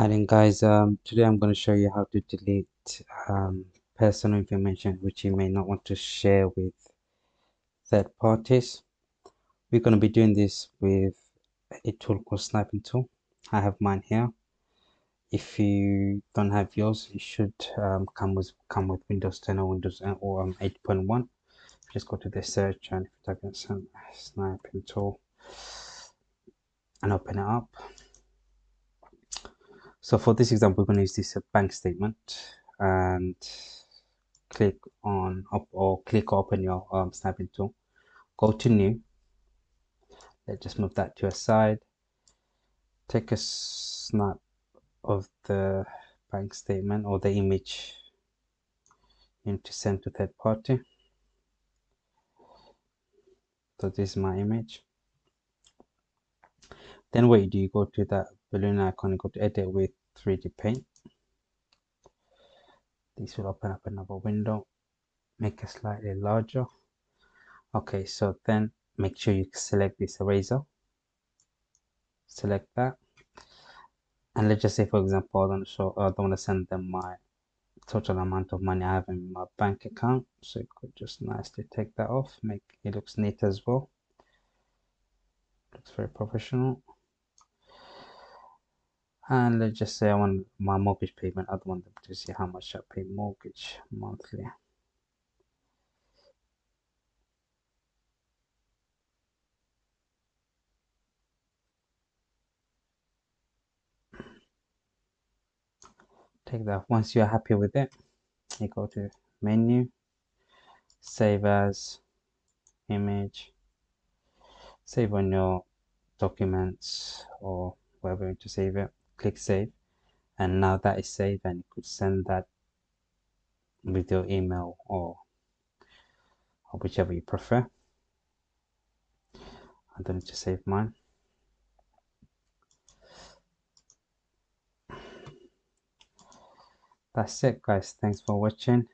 Hi then guys, today I'm going to show you how to delete personal information which you may not want to share with third parties. We're going to be doing this with a tool called Snipping Tool. I have mine here. If you don't have yours, it should come with Windows 10 or Windows or 8.1. Just go to the search and type in Snipping Tool and open it up. So for this example, we're going to use this bank statement and click on click open your Snipping Tool. Go to new. Let's just move that to a side. Take a snap of the bank statement or the image into send to third party. So this is my image. Then what you do, you go to that balloon icon, go to edit with 3D paint. This will open up another window. Make it slightly larger. Okay, so then make sure you select this eraser. Select that, and let's just say, for example, I don't want to send them my total amount of money I have in my bank account. So you could just nicely take that off, make it looks neat as well. Looks very professional. And let's just say I want my mortgage payment. I don't want them to see how much I pay mortgage monthly. Take that. Once you're happy with it, you go to menu, save as, image, save on your documents or wherever you want to save it. Click save, and now that is saved, and you could send that with your email or whichever you prefer. I don't need to save mine. That's it guys, thanks for watching.